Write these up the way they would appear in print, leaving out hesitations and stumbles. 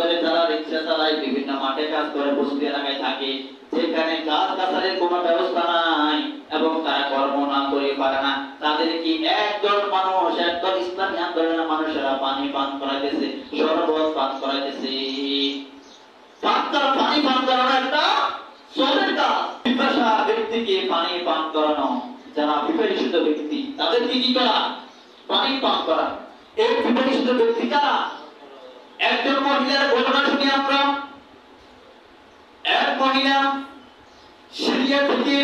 বন্দরে তারা রিক্সা চালায়, বিভিন্ন মাঠে কাজ করে, বস্তি এলাকায় থাকে, যেখানে কাজ কাছারির কোনো ব্যবস্থা নাই এবং তারা কর্ম না করে পারে না, তাদের কি একদল মানুষ, একদল ইসলামী আন্দোলনের মানুষেরা পানি পান করাইতেছে, শরবত পান করাইতেছে। পানি পান করানো একটা সবের কাজ। পিপাসা ব্যক্তিকে পানি পান করানো, যারা বিপরীত ব্যক্তি তাদেরকে কি করা? পানি পান করা। এই বিপরীত ব্যক্তি কারা? একজন মহিলার ঘটনা শুনি আমরা। এক মহিলা সিরিয়া থেকে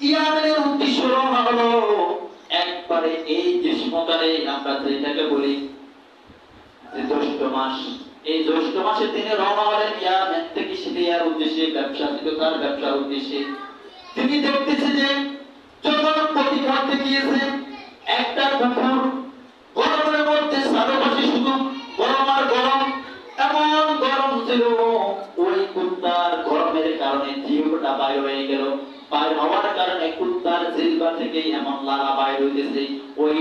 ইয়ামেনের উদ্দেশ্যে রওনা হলো। একবারে এই গ্রীষ্মকালে আমরা যেটাকে বলি যে জ্যৈষ্ঠ মাস, এই জ্যৈষ্ঠ মাসে তিনি রওনা হলেন ইয়ামেন থেকে সিরিয়ার উদ্দেশ্যে, ব্যবসা ছিল তার, ব্যবসার উদ্দেশ্যে। তিনি দেখতেছে যে যখন পথে ঘাটতে গিয়েছে একটা পুকুর, গরমের মধ্যে চারপাশে শুধু গরম আর গরম, এমন গরম ছিল ওই কুত্তার গরমের কারণে জিহ্বাটা বাইর হয়ে গেল। বাইর হওয়ার কারণে কুত্তার জিহ্বা থেকে এমন লালা বাইর হইতেছে, ওই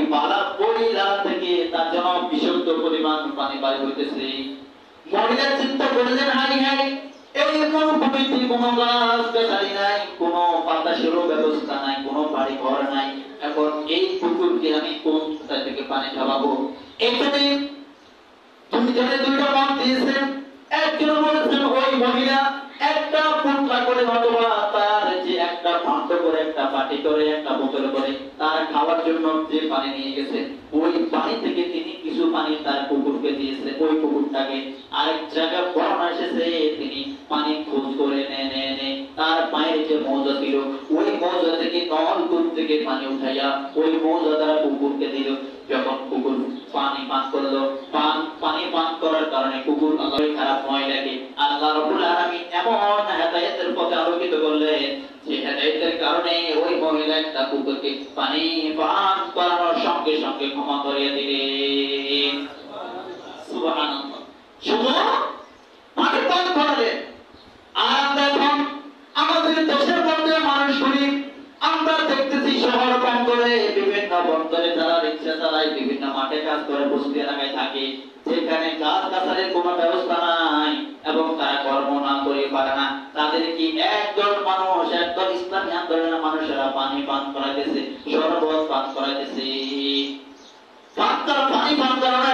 লালা থেকে তার জন্য বিশুদ্ধ পরিমাণ পানি বাইর হইতেছে। মহিলা চিন্তা করলেন, হাই হাই, এই মরুভূমিতে কোনো গাছ গাছালি নাই, কোনো বাতাসেরও ব্যবস্থা নাই, কোনো বাড়ি ঘর নাই, এখন এই পুকুরকে আমি কোন থেকে পানি খাওয়াবো? এখানে দুইজনে দুইটা মত দিয়েছেন। একজন বলেছেন ওই মহিলা একটা পুটলা করে অথবা তার যে একটা ভাণ্ড করে, একটা বাটি করে, একটা বোতল করে তার খাওয়ার জন্য যে পানি নিয়ে গেছে, ওই পানি থেকে তিনি কিছু পানি তার কুকুরকে দিয়েছে। ওই কুকুরটাকে আরেক জায়গায় বর্ণনা এসেছে তিনি পানি খোঁজ করে নে তার পায়ের যে মৌজা ছিল, ওই মৌজা থেকে নলকূপ থেকে পানি উঠাইয়া ওই মৌজা দ্বারা কুকুরকে দিল। যখন কুকুর পানি পান করলো, পানি পান করার কারণে কুকুর আল্লাহর খারাপ মহিলাকে আল্লাহ রাব্বুল আলামিন এমন হেদায়েতের পথে আলোকিত করলেন যে হেদায়েতের কারণে ওই মহিলা একটা কুকুরকে পানি পান করানোর সঙ্গে সঙ্গে ক্ষমা করিয়ে দিলেন। সুবহানাল্লাহ। শুধু পানি পান করালেন। আর আমরা এখন আমাদের দেশের মধ্যে মানুষগুলি আমরা দেখতেছি শহর বন্দরে, বিভিন্ন বন্দরে তারা রিক্সা চালায়, বিভিন্ন মাঠে কাজ করে, বস্তি এলাকায় থাকে, যেখানে কাজ কাছারির কোনো ব্যবস্থা নাই এবং তারা কর্ম না করে পারে না, তাদের কি একদল মানুষ, একদল ইসলামী আন্দোলনের মানুষেরা পানি পান করাইতেছে, শরবত পান করাইতেছে। পানি পান করানো